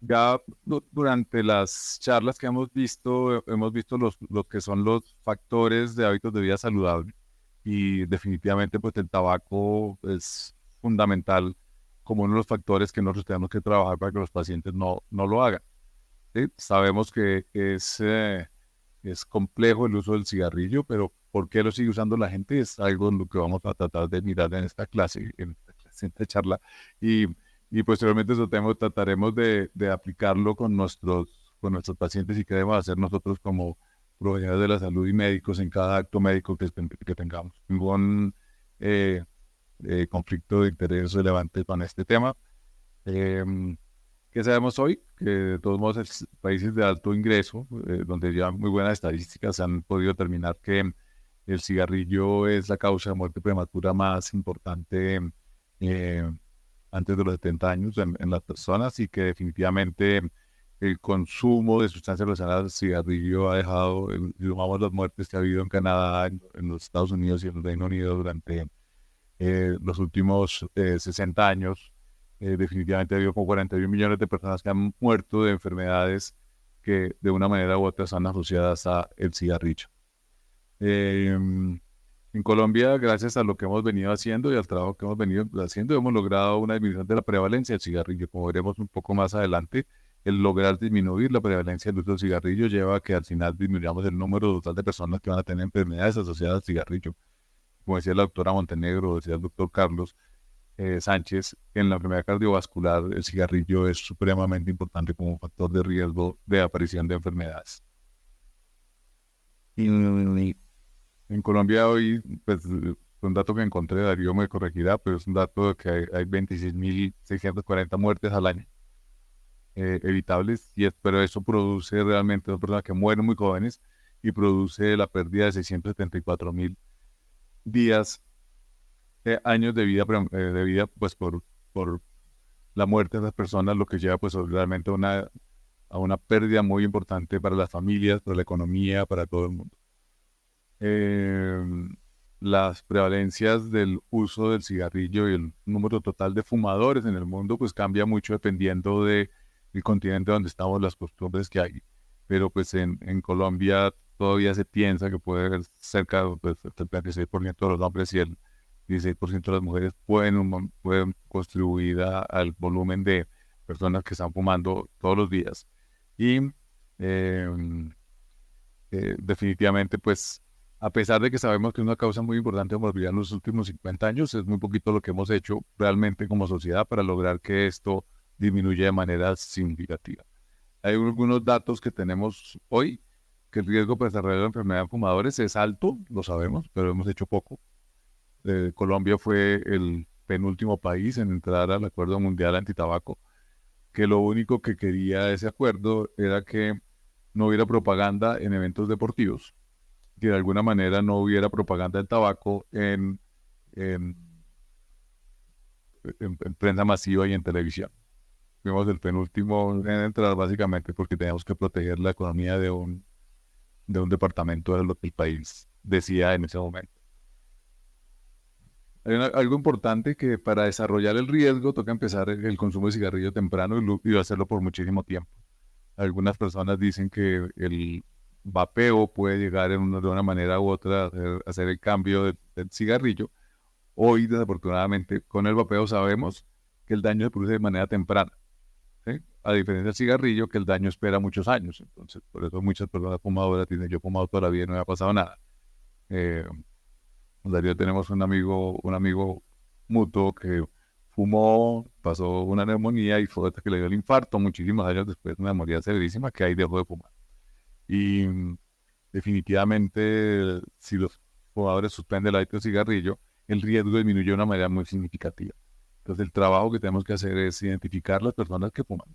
Ya durante las charlas que hemos visto los que son los factores de hábitos de vida saludable y definitivamente pues el tabaco es fundamental como uno de los factores que nosotros tenemos que trabajar para que los pacientes no lo hagan. ¿Sí? Sabemos que es complejo el uso del cigarrillo, pero ¿por qué lo sigue usando la gente? Es algo en lo que vamos a tratar de mirar en esta charla. Y, y posteriormente trataremos de aplicarlo con nuestros pacientes y qué debemos hacer nosotros como profesionales de la salud y médicos en cada acto médico que tengamos. Ningún eh, conflicto de interés relevante con este tema. Em, ¿Qué sabemos hoy? Que de todos modos países de alto ingreso, donde ya muy buenas estadísticas han podido determinar que el cigarrillo es la causa de muerte prematura más importante eh, antes de los 70 años en las personas y que definitivamente el consumo de sustancias relacionadas al cigarrillo ha dejado, si sumamos las muertes que ha habido en Canadá, en los Estados Unidos y en el Reino Unido durante los últimos 60 años, definitivamente ha habido como 41 millones de personas que han muerto de enfermedades que de una manera u otra están asociadas a el cigarrillo. En Colombia, gracias a lo que hemos venido haciendo y al trabajo que hemos venido haciendo, hemos logrado una disminución de la prevalencia del cigarrillo. Como veremos un poco más adelante, el lograr disminuir la prevalencia del uso del cigarrillo lleva a que al final disminuyamos el número total de personas que van a tener enfermedades asociadas al cigarrillo. Como decía la doctora Montenegro, decía el doctor Carlos Sánchez, en la enfermedad cardiovascular el cigarrillo es supremamente importante como factor de riesgo de aparición de enfermedades. Y en Colombia hoy, pues, un dato que encontré, Darío me corregirá, pero es un dato de que hay 26.640 muertes al año evitables, pero eso produce realmente dos personas que mueren muy jóvenes y produce la pérdida de 674.000 días, años de vida pues por la muerte de las personas, lo que lleva pues realmente a una pérdida muy importante para las familias, para la economía, para todo el mundo. Eh, las prevalencias del uso del cigarrillo y el número total de fumadores en el mundo pues cambia mucho dependiendo del continente donde estamos, las costumbres que hay. Pero pues en Colombia todavía se piensa que puede haber cerca pues, del 26% de los hombres y el 16% de las mujeres pueden contribuir al volumen de personas que están fumando todos los días. Y eh, definitivamente, pues, a pesar de que sabemos que es una causa muy importante de morbilidad en los últimos 50 años, es muy poquito lo que hemos hecho realmente como sociedad para lograr que esto disminuya de manera significativa. Hay algunos datos que tenemos hoy, que el riesgo para desarrollar la enfermedad en fumadores es alto, lo sabemos, pero hemos hecho poco. Colombia fue el penúltimo país en entrar al Acuerdo Mundial Antitabaco, que lo único que quería ese acuerdo era que no hubiera propaganda en eventos deportivos, que de alguna manera no hubiera propaganda del tabaco en, en prensa masiva y en televisión. Fuimos el penúltimo en entrar básicamente porque teníamos que proteger la economía de un departamento de lo que el país decía en ese momento. Hay algo importante que para desarrollar el riesgo toca empezar el consumo de cigarrillo temprano y hacerlo por muchísimo tiempo. Algunas personas dicen que el vapeo puede llegar de una manera u otra a hacer el cambio del cigarrillo. Hoy, desafortunadamente, con el vapeo sabemos que el daño se produce de manera temprana, ¿sí? A diferencia del cigarrillo, que el daño espera muchos años. Entonces, por eso muchas personas fumadoras dicen, yo he fumado toda la vida y no me ha pasado nada. Eh, Darío, tenemos un amigo mutuo que fumó, pasó una neumonía y fue hasta que le dio el infarto muchísimos años después, una neumonía severísima que ahí dejó de fumar. Y definitivamente, si los fumadores suspenden el hábito de cigarrillo, el riesgo disminuye de una manera muy significativa. Entonces, el trabajo que tenemos que hacer es identificar las personas que fuman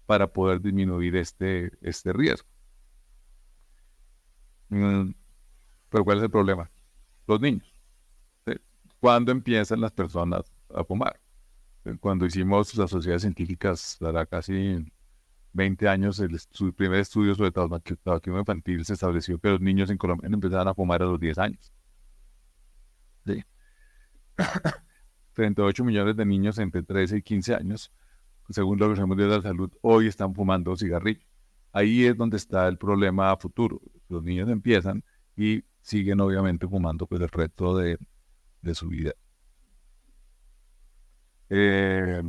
para poder disminuir este riesgo. Mm, Pero ¿cuál es el problema? Los niños. ¿Sí? ¿Cuándo empiezan las personas a fumar? Cuando hicimos las sociedades científicas, hará casi 20 años, el primer estudio sobre tabaquismo infantil se estableció que los niños en Colombia empezaban a fumar a los 10 años. ¿Sí? 38 millones de niños entre 13 y 15 años según la Organización Mundial de la Salud, hoy están fumando cigarrillos. Ahí es donde está el problema a futuro. Los niños empiezan y siguen obviamente fumando pues el resto de su vida. Eh,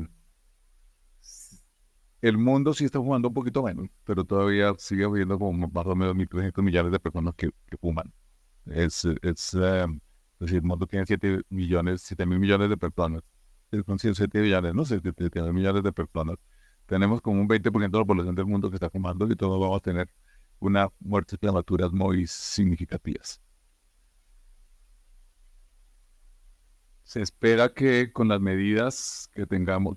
el mundo sí está fumando un poquito menos, pero todavía sigue habiendo como más o menos 1.300 millones de personas que fuman. Es decir, el mundo tiene 7 millones, 7.000 millones de personas. Son 7 millones, no sé, 7 millones de personas. Tenemos como un 20% de la población del mundo que está fumando y todos vamos a tener una muertes prematuras muy significativas. Se espera que con las medidas que tengamos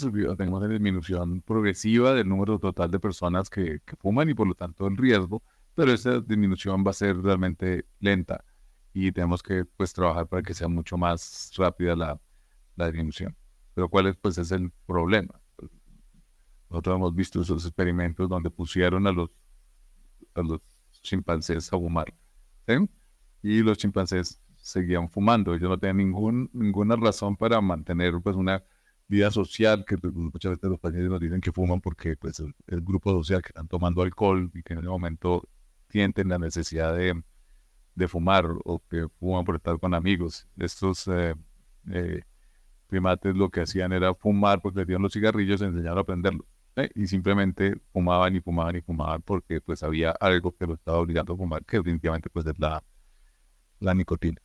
una disminución progresiva del número total de personas que fuman y por lo tanto el riesgo, pero esa disminución va a ser realmente lenta y tenemos que pues trabajar para que sea mucho más rápida la disminución. Pero ¿cuál es pues es el problema? Nosotros hemos visto esos experimentos donde pusieron a los chimpancés a fumar, ¿sí? Y los chimpancés seguían fumando. Ellos no tenían ninguna razón para mantener pues una vida social, que pues, muchas veces los pacientes nos dicen que fuman porque pues el grupo social que están tomando alcohol y que en ese momento sienten la necesidad de fumar o que fuman por estar con amigos. Estos eh, primates lo que hacían era fumar porque les dieron los cigarrillos y enseñaron a prenderlos. Y simplemente fumaban y fumaban y fumaban porque pues había algo que los estaba obligando a fumar, que definitivamente pues es la nicotina.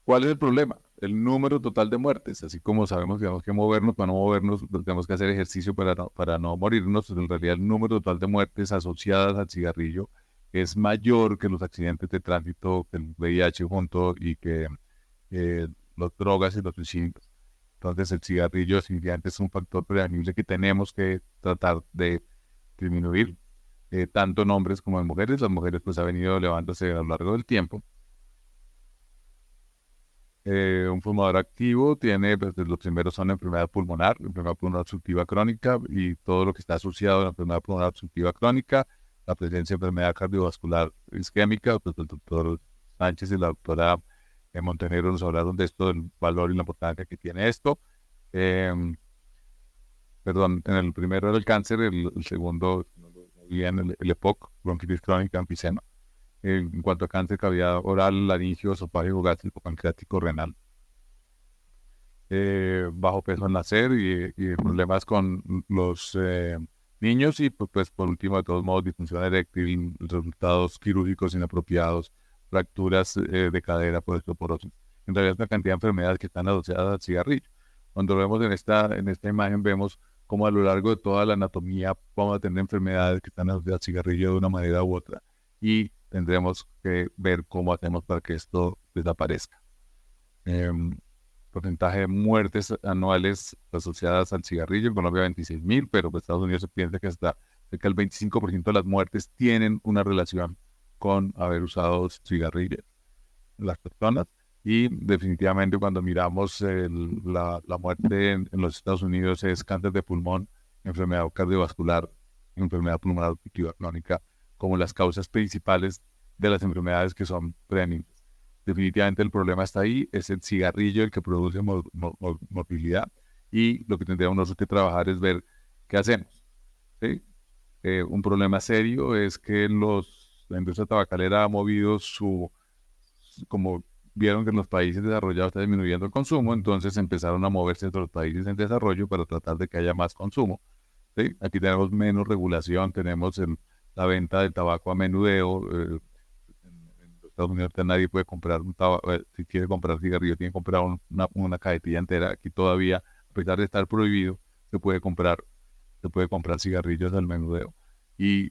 ¿Cuál es el problema? El número total de muertes. Así como sabemos que tenemos que movernos, para no movernos pues, tenemos que hacer ejercicio para no morirnos. En realidad el número total de muertes asociadas al cigarrillo es mayor que los accidentes de tránsito, que el VIH junto y que las drogas y los suicidios. Entonces el cigarrillo definitivamente es un factor prevenible que tenemos que tratar de disminuir, tanto en hombres como en mujeres. Las mujeres pues ha venido elevándose a lo largo del tiempo. Un fumador activo tiene, pues, los primeros son enfermedad pulmonar obstructiva crónica y todo lo que está asociado a la enfermedad pulmonar obstructiva crónica, la presencia de enfermedad cardiovascular isquémica, pues el doctor Sánchez y la doctora Montenegro nos hablaron de esto, del valor y la importancia que tiene esto. Em, Perdón, en el primero era el cáncer, el segundo, bien, el EPOC, bronquitis crónica, enfisema. En cuanto a cáncer, cavidad oral, laringio, esofágico, gástrico, pancreático, renal. Bajo peso al nacer y problemas con los niños y pues por último, de todos modos, disfunción eréctil, resultados quirúrgicos inapropiados, fracturas de cadera por osteoporosis. En realidad es una cantidad de enfermedades que están asociadas al cigarrillo. Cuando lo vemos en esta imagen, vemos cómo a lo largo de toda la anatomía vamos a tener enfermedades que están asociadas al cigarrillo de una manera u otra y tendremos que ver cómo hacemos para que esto desaparezca. Em, Porcentaje de muertes anuales asociadas al cigarrillo, en Colombia 26.000, pero en Estados Unidos se piensa que hasta cerca del 25% de las muertes tienen una relación con haber usado cigarrillos las personas. Y definitivamente cuando miramos la muerte en los Estados Unidos es cáncer de pulmón, enfermedad cardiovascular, enfermedad pulmonar obstructiva crónica, como las causas principales de las enfermedades que son preeminentes. Definitivamente el problema está ahí, es el cigarrillo el que produce morbilidad y lo que tendríamos nosotros que trabajar es ver qué hacemos, ¿sí? Un problema serio es que la industria tabacalera ha movido como vieron que en los países desarrollados está disminuyendo el consumo, entonces empezaron a moverse entre los países en desarrollo para tratar de que haya más consumo, ¿sí? Aquí tenemos menos regulación, tenemos la venta del tabaco a menudeo. En los Estados Unidos nadie puede comprar un tabaco, si quiere comprar cigarrillos, tiene que comprar una cajetilla entera. Aquí todavía, a pesar de estar prohibido, se puede comprar cigarrillos al menudeo. Y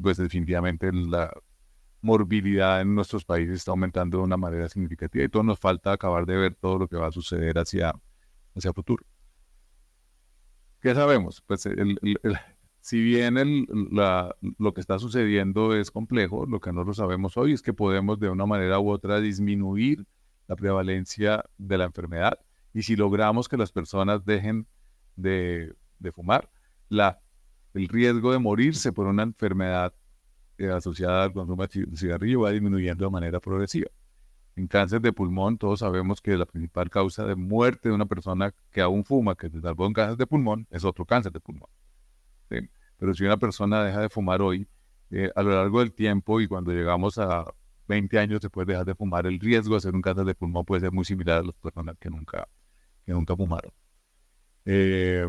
pues definitivamente la morbilidad en nuestros países está aumentando de una manera significativa y todo nos falta acabar de ver todo lo que va a suceder hacia futuro. ¿Qué sabemos? Pues si bien lo que está sucediendo es complejo, lo que nosotros sabemos hoy es que podemos de una manera u otra disminuir la prevalencia de la enfermedad y si logramos que las personas dejen de fumar, el riesgo de morirse por una enfermedad asociada al consumo de cigarrillo va disminuyendo de manera progresiva. En cáncer de pulmón, todos sabemos que la principal causa de muerte de una persona que aún fuma, que se salvó de un cáncer de pulmón, es otro cáncer de pulmón. ¿Sí? Pero si una persona deja de fumar hoy, a lo largo del tiempo y cuando llegamos a 20 años después de dejar de fumar, el riesgo de hacer un cáncer de pulmón puede ser muy similar a las personas que nunca fumaron. Eh,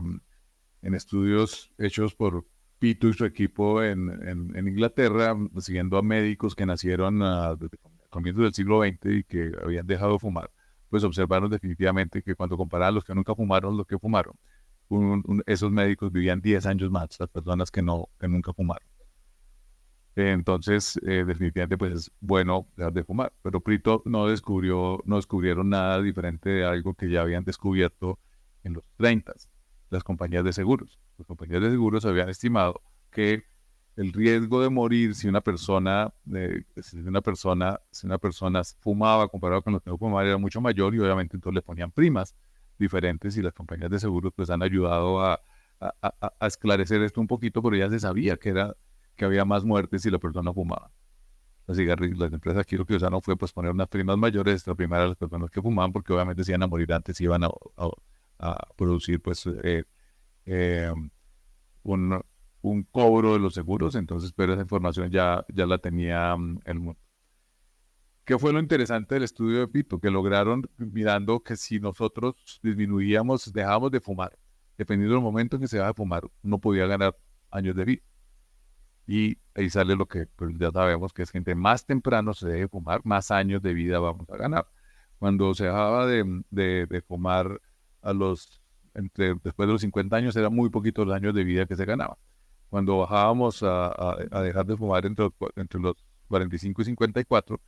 en estudios hechos por Pito y su equipo en Inglaterra, siguiendo a médicos que nacieron desde comienzos del siglo XX y que habían dejado de fumar, pues observaron definitivamente que cuando comparaban los que nunca fumaron, los que fumaron, esos médicos vivían 10 años más, las personas que nunca fumaron. Entonces, definitivamente, pues es bueno dejar de fumar. Pero Prito no descubrieron nada diferente de algo que ya habían descubierto en los 30, las compañías de seguros. Las compañías de seguros habían estimado que el riesgo de morir si una persona fumaba comparado con los que no fumaban era mucho mayor y obviamente entonces le ponían primas diferentes y las compañías de seguros pues han ayudado a esclarecer esto un poquito, pero ya se sabía que había más muertes si la persona fumaba. Las empresas quiero que no fue pues poner unas primas mayores, la primera a las personas que fumaban, porque obviamente se iban a morir antes, iban a producir pues eh, un, un cobro de los seguros, entonces, pero esa información ya la tenía el mundo. ¿Qué fue lo interesante del estudio de Pito? Que lograron mirando que si nosotros dejábamos de fumar, dependiendo del momento en que se dejaba de fumar, uno podía ganar años de vida. Y ahí sale lo que pues, ya sabemos que es que entre más temprano se deje de fumar, más años de vida vamos a ganar. Cuando se dejaba de fumar después de los 50 años, eran muy poquitos los años de vida que se ganaban. Cuando bajábamos a dejar de fumar entre los 45 y 54,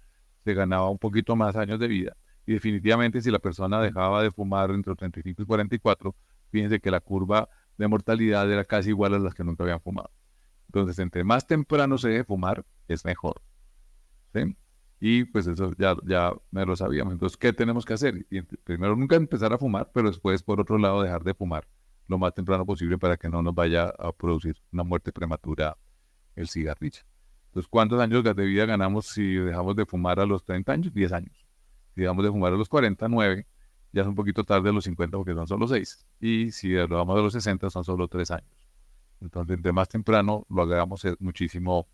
se ganaba un poquito más años de vida. Y definitivamente si la persona dejaba de fumar entre los 35 y 44, fíjense que la curva de mortalidad era casi igual a las que nunca habían fumado. Entonces, entre más temprano se deje fumar, es mejor. ¿Sí? Y pues eso ya me lo sabíamos. Entonces, ¿qué tenemos que hacer? Primero, nunca empezar a fumar, pero después, por otro lado, dejar de fumar lo más temprano posible para que no nos vaya a producir una muerte prematura el cigarrillo. Entonces, ¿cuántos años de vida ganamos si dejamos de fumar a los 30 años? 10 años. Si dejamos de fumar a los 40, 9. Ya es un poquito tarde a los 50 porque son solo 6. Y si dejamos a los 60, son solo 3 años. Entonces, entre más temprano lo hagamos es muchísimo,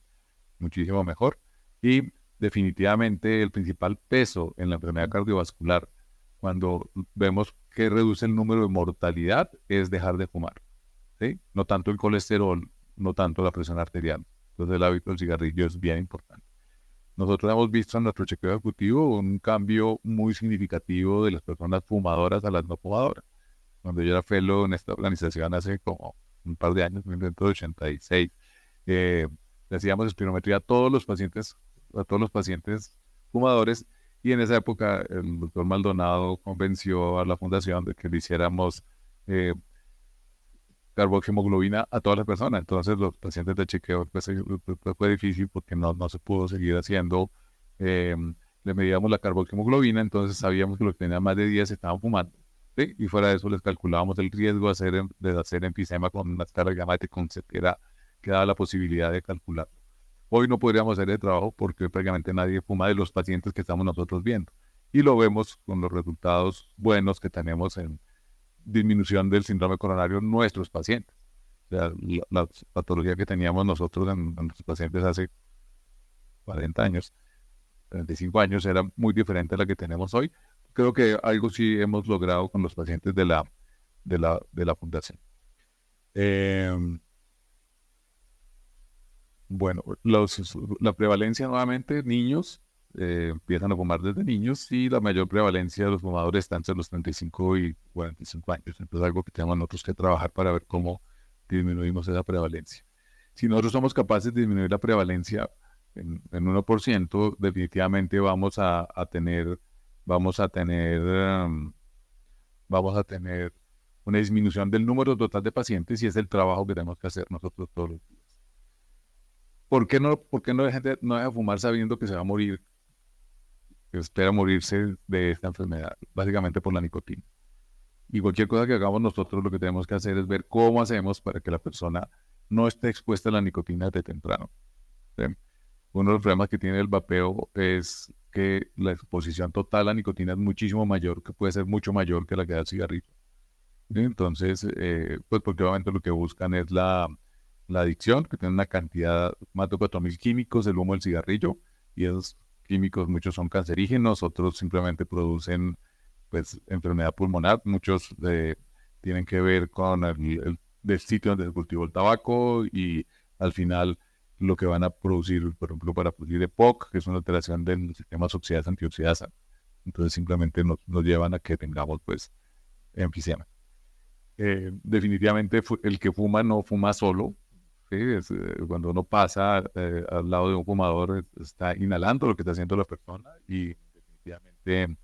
muchísimo mejor. Y definitivamente el principal peso en la enfermedad cardiovascular, cuando vemos que reduce el número de mortalidad, es dejar de fumar. ¿Sí? No tanto el colesterol, no tanto la presión arterial. Entonces, el hábito del cigarrillo es bien importante. Nosotros hemos visto en nuestro chequeo ejecutivo un cambio muy significativo de las personas fumadoras a las no fumadoras. Cuando yo era fellow en esta organización hace como un par de años, en 1986, le hacíamos espirometría a todos los pacientes fumadores, y en esa época el doctor Maldonado convenció a la fundación de que le hiciéramos carboxhemoglobina a todas las personas. Entonces los pacientes de chequeo pues, fue difícil porque no se pudo seguir haciendo. Le medíamos la carboxhemoglobina, entonces sabíamos que los que tenían más de 10 estaban fumando. ¿Sí? Y fuera de eso les calculábamos el riesgo de hacer enfisema con una escala gamática que daba la posibilidad de calcular. Hoy no podríamos hacer el trabajo porque prácticamente nadie fuma de los pacientes que estamos nosotros viendo. Y lo vemos con los resultados buenos que tenemos en disminución del síndrome coronario en nuestros pacientes. O sea, la patología que teníamos nosotros en nuestros pacientes hace 40 años, 35 años, era muy diferente a la que tenemos hoy. Creo que algo sí hemos logrado con los pacientes de la fundación. Bueno, la prevalencia nuevamente, niños empiezan a fumar desde niños y la mayor prevalencia de los fumadores está entre los 35 y 45 años. Entonces, algo que tenemos nosotros que trabajar para ver cómo disminuimos esa prevalencia. Si nosotros somos capaces de disminuir la prevalencia en 1%, definitivamente vamos a tener, um, vamos a tener una disminución del número total de pacientes y es el trabajo que tenemos que hacer nosotros todos los días. ¿Por qué no deja de fumar sabiendo que se va a morir, que espera morirse de esta enfermedad? Básicamente por la nicotina. Y cualquier cosa que hagamos nosotros, lo que tenemos que hacer es ver cómo hacemos para que la persona no esté expuesta a la nicotina de temprano. ¿Sí? Uno de los problemas que tiene el vapeo es que la exposición total a nicotina es muchísimo mayor, que puede ser mucho mayor que la que da el cigarrillo. ¿Sí? Entonces, pues porque obviamente lo que buscan es la adicción, que tiene una cantidad, más de 4.000 químicos, el humo del cigarrillo, y esos químicos muchos son cancerígenos, otros simplemente producen pues enfermedad pulmonar, muchos tienen que ver con del sitio donde se cultivó el tabaco y al final lo que van a producir, por ejemplo, para producir EPOC, que es una alteración del sistema oxidasa-antioxidasa. Entonces simplemente nos llevan a que tengamos pues enfisema. Definitivamente el que fuma no fuma solo. ¿Sí? Cuando uno pasa al lado de un fumador, está inhalando lo que está haciendo la persona y definitivamente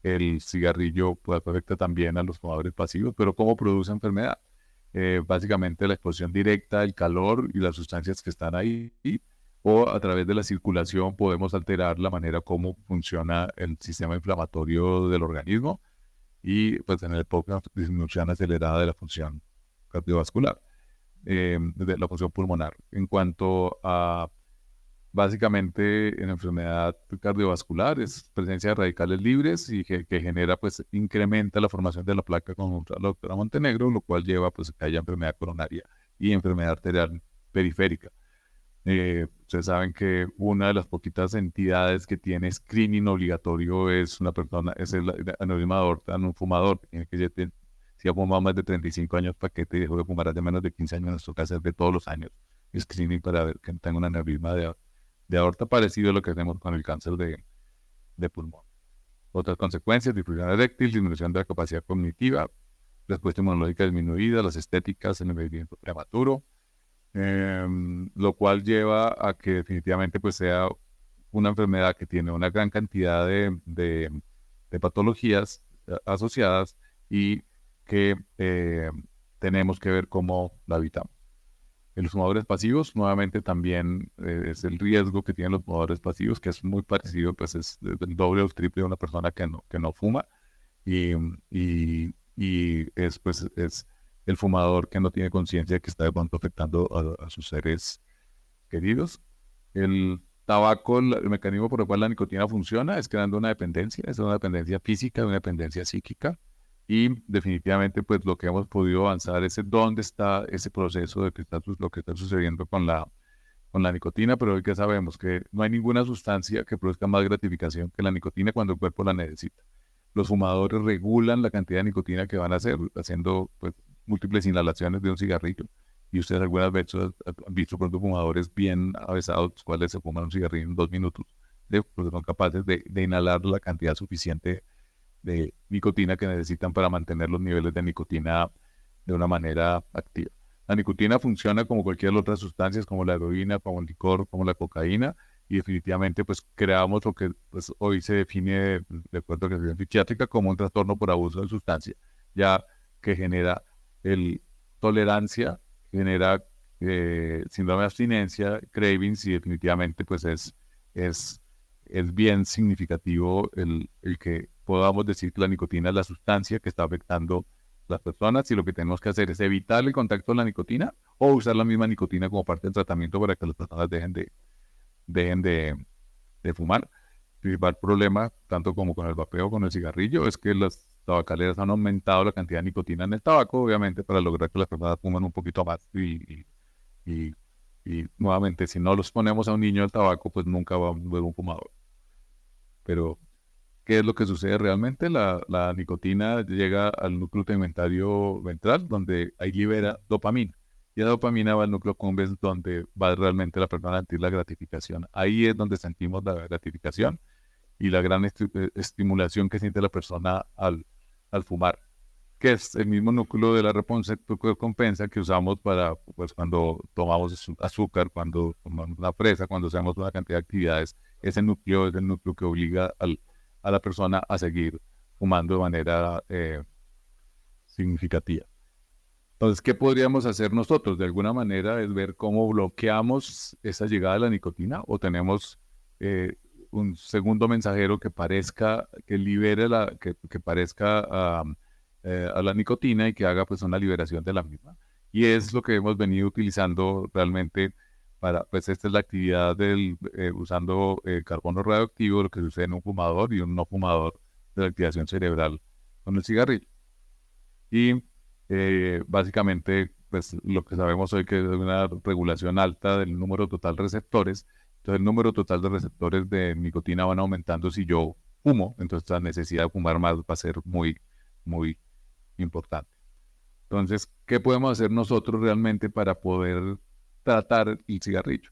el cigarrillo pues, afecta también a los fumadores pasivos, pero ¿cómo produce enfermedad? Básicamente la exposición directa, el calor y las sustancias que están ahí, o a través de la circulación podemos alterar la manera como funciona el sistema inflamatorio del organismo y pues en el podcast disminución acelerada de la función cardiovascular, de la función pulmonar. En cuanto a básicamente en enfermedad cardiovascular es presencia de radicales libres y que genera, pues, incrementa la formación de la placa conjunta de la doctora Montenegro, lo cual lleva, pues, a que haya enfermedad coronaria y enfermedad arterial periférica. Ustedes saben que una de las poquitas entidades que tiene screening obligatorio es una persona, es el aneurisma de aorta en un fumador. Tiene que si ha fumado más de 35 años, paquete y dejó de fumar hace menos de 15 años, nos toca hacer de todos los años screening para ver que no tenga un aneurisma de aorta parecido a lo que hacemos con el cáncer de pulmón. Otras consecuencias: disfunción eréctil, disminución de la capacidad cognitiva, respuesta inmunológica disminuida, las estéticas, el envejecimiento prematuro, lo cual lleva a que definitivamente pues sea una enfermedad que tiene una gran cantidad de patologías asociadas y que tenemos que ver cómo la evitamos. En los fumadores pasivos, nuevamente también es el riesgo que tienen los fumadores pasivos, que es muy parecido, pues es el doble o triple de una persona que no fuma y, y es, pues, es el fumador que no tiene conciencia de que está de pronto afectando a sus seres queridos. El tabaco, el mecanismo por el cual la nicotina funciona es creando una dependencia, es una dependencia física, una dependencia psíquica. Y definitivamente, pues lo que hemos podido avanzar es en dónde está ese proceso de lo que está sucediendo con la nicotina, pero hoy que sabemos que no hay ninguna sustancia que produzca más gratificación que la nicotina cuando el cuerpo la necesita. Los fumadores regulan la cantidad de nicotina que van a hacer, haciendo pues, múltiples inhalaciones de un cigarrillo. Y ustedes algunas veces han visto pronto fumadores bien avesados, los cuales se fuman un cigarrillo en 2 minutos, porque son capaces de inhalar la cantidad suficiente de nicotina que necesitan para mantener los niveles de nicotina de una manera activa. La nicotina funciona como cualquier otra sustancia, como la heroína, como el licor, como la cocaína, y definitivamente pues creamos lo que pues, hoy se define, de acuerdo a la clasificación psiquiátrica, como un trastorno por abuso de sustancia, ya que genera tolerancia, genera síndrome de abstinencia, cravings, y definitivamente pues es, es bien significativo el que podamos decir que la nicotina es la sustancia que está afectando las personas y lo que tenemos que hacer es evitar el contacto con la nicotina o usar la misma nicotina como parte del tratamiento para que las personas dejen de fumar. El principal problema, tanto como con el vapeo o con el cigarrillo, es que las tabacaleras han aumentado la cantidad de nicotina en el tabaco, obviamente para lograr que las personas fumen un poquito más y, y nuevamente, si no los ponemos a un niño al tabaco, pues nunca va a volver un fumador. Pero ¿qué es lo que sucede realmente? La nicotina llega al núcleo tegmentario ventral, donde ahí libera dopamina. Y la dopamina va al núcleo accumbens, donde va realmente la persona a sentir la gratificación. Ahí es donde sentimos la gratificación y la gran estimulación que siente la persona al fumar, que es el mismo núcleo de la recompensa que usamos para, pues, cuando tomamos azúcar, cuando tomamos una fresa, cuando hacemos una cantidad de actividades. Ese núcleo es el núcleo que obliga a la persona a seguir fumando de manera significativa. Entonces, ¿qué podríamos hacer nosotros? De alguna manera es ver cómo bloqueamos esa llegada de la nicotina o tenemos un segundo mensajero que parezca, que libere que parezca a la nicotina y que haga pues una liberación de la misma. Y es lo que hemos venido utilizando realmente pues esta es la actividad usando carbono radioactivo, lo que sucede en un fumador y un no fumador de la activación cerebral con el cigarrillo. Y básicamente, pues lo que sabemos hoy que hay una regulación alta del número total de receptores. Entonces el número total de receptores de nicotina van aumentando si yo fumo, entonces la necesidad de fumar más va a ser muy, muy importante. Entonces, ¿qué podemos hacer nosotros realmente para poder tratar el cigarrillo?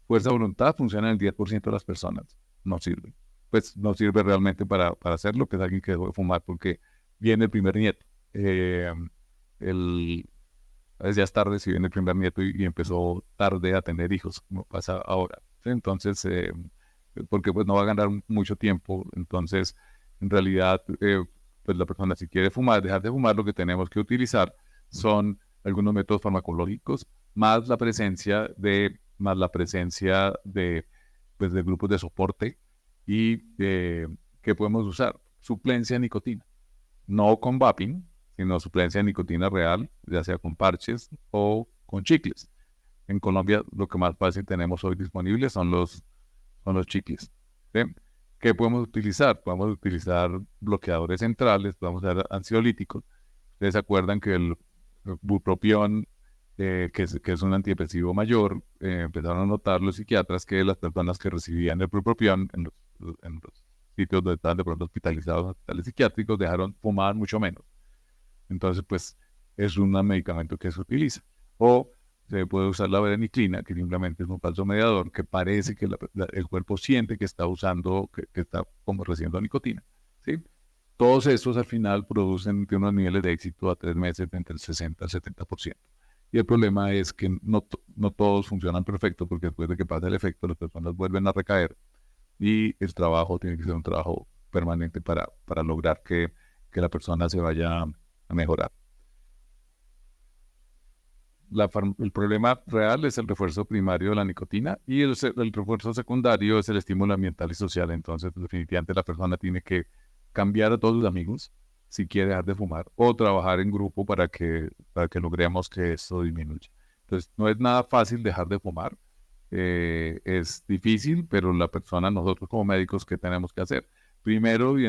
Fuerza de voluntad funciona en el 10% de las personas, no sirve. Pues no sirve realmente para hacerlo, que es alguien que dejó de fumar porque viene el primer nieto. Eh, a veces ya es tarde si viene el primer nieto y empezó tarde a tener hijos, como pasa ahora. ¿Sí? Entonces, porque pues no va a ganar mucho tiempo, entonces en realidad pues la persona si quiere fumar, dejar de fumar, lo que tenemos que utilizar son algunos métodos farmacológicos más la presencia de pues de grupos de soporte y que podemos usar suplencia de nicotina, no con vaping, sino suplencia de nicotina real, ya sea con parches o con chicles. En Colombia lo que más fácil tenemos hoy disponible son los chicles. ¿Sí? ¿Qué podemos utilizar? Podemos utilizar bloqueadores centrales, podemos usar ansiolíticos. Ustedes se acuerdan que el bupropión, que es un antidepresivo mayor, empezaron a notar los psiquiatras que las personas que recibían el bupropión en los sitios donde estaban de pronto hospitalizados en hospitales psiquiátricos fumaban mucho menos. Entonces, pues, es un medicamento que se utiliza. O se puede usar la vareniclina, que simplemente es un falso mediador, que parece que el cuerpo siente que está usando, que está como recibiendo nicotina. ¿Sí? Todos estos al final producen unos niveles de éxito a 3 meses de entre el 60 al 70%. Y el problema es que no todos funcionan perfecto porque después de que pasa el efecto, las personas vuelven a recaer y el trabajo tiene que ser un trabajo permanente para lograr que la persona se vaya a mejorar. El problema real es el refuerzo primario de la nicotina y el refuerzo secundario es el estímulo ambiental y social. Entonces, definitivamente la persona tiene que cambiar a todos sus amigos si quiere dejar de fumar o trabajar en grupo para que logremos que esto disminuya. Entonces, no es nada fácil dejar de fumar. Es difícil, pero nosotros como médicos, ¿qué tenemos que hacer? Primero, de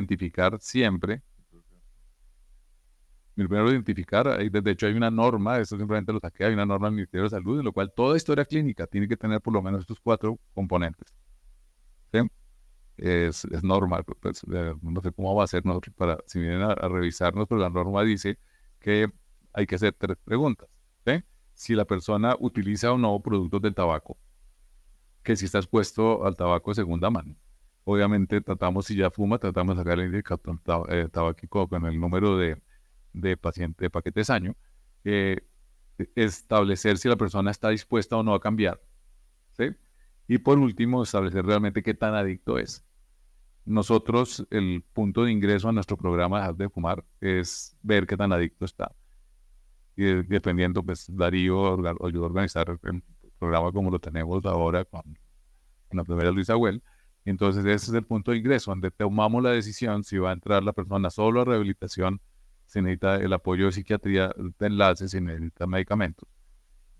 hecho hay una norma, esto simplemente lo saqué, hay una norma del Ministerio de Salud, en lo cual toda historia clínica tiene que tener por lo menos estos 4 componentes. ¿Sí? Es normal, pues, no sé cómo va a ser nosotros si vienen a revisarnos, pero la norma dice que hay que hacer 3 preguntas. ¿Sí? Si la persona utiliza o no productos del tabaco, que si está expuesto al tabaco de segunda mano. Obviamente si ya fuma, tratamos de sacar el indicador tabáquico con el número de paquetes año, establecer si la persona está dispuesta o no a cambiar, ¿sí? Y por último, establecer realmente qué tan adicto es. Nosotros, el punto de ingreso a nuestro programa Dejar de Fumar es ver qué tan adicto está. Y dependiendo, pues Darío ayudó a organizar el programa como lo tenemos ahora con la primera Luisa Well. Entonces ese es el punto de ingreso, donde tomamos la decisión si va a entrar la persona solo a rehabilitación, si necesita el apoyo de psiquiatría de enlace, si necesita medicamentos.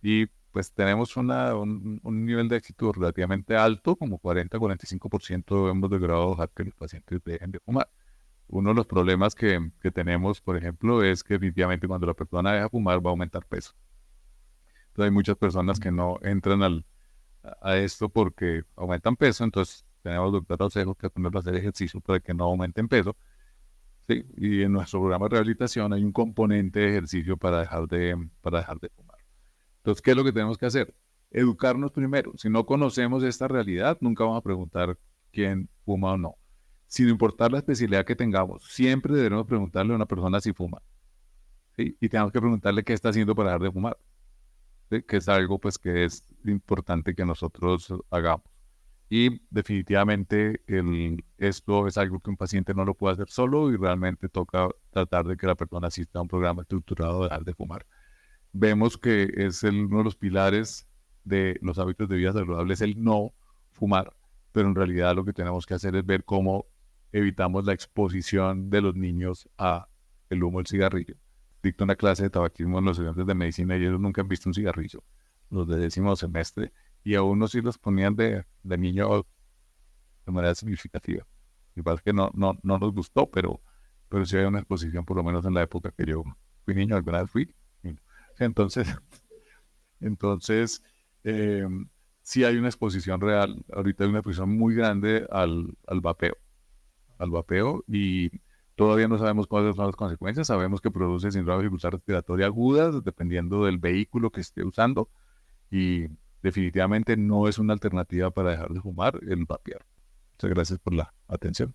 Y pues tenemos un nivel de éxito relativamente alto, como 40-45% hemos logrado dejar que los pacientes dejen de fumar. Uno de los problemas que tenemos, por ejemplo, es que definitivamente cuando la persona deja de fumar va a aumentar peso. Entonces hay muchas personas que no entran a esto porque aumentan peso, entonces tenemos doctor consejos que ponerlo a hacer ejercicio para que no aumenten peso. ¿Sí? Y en nuestro programa de rehabilitación hay un componente de ejercicio para dejar de fumar. Entonces, ¿qué es lo que tenemos que hacer? Educarnos primero. Si no conocemos esta realidad, nunca vamos a preguntar quién fuma o no. Sin importar la especialidad que tengamos, siempre debemos preguntarle a una persona si fuma. ¿Sí? Y tenemos que preguntarle qué está haciendo para dejar de fumar. ¿Sí? Que es algo pues que es importante que nosotros hagamos. Y definitivamente esto es algo que un paciente no lo puede hacer solo y realmente toca tratar de que la persona asista a un programa estructurado de dejar de fumar. Vemos que es uno de los pilares de los hábitos de vida saludables el no fumar, pero en realidad lo que tenemos que hacer es ver cómo evitamos la exposición de los niños a el humo del cigarrillo. Dicto una clase de tabaquismo en los estudiantes de medicina y ellos nunca han visto un cigarrillo, los de 10º semestre, y a unos sí los ponían de niño de manera significativa. Igual que no nos gustó, pero sí hay una exposición, por lo menos en la época que yo fui niño, alguna vez fui. Entonces, entonces eh, sí hay una exposición real. Ahorita hay una exposición muy grande al vapeo y todavía no sabemos cuáles son las consecuencias. Sabemos que produce síndrome de dificultad respiratoria aguda, dependiendo del vehículo que esté usando y definitivamente no es una alternativa para dejar de fumar el vapear. Muchas gracias por la atención.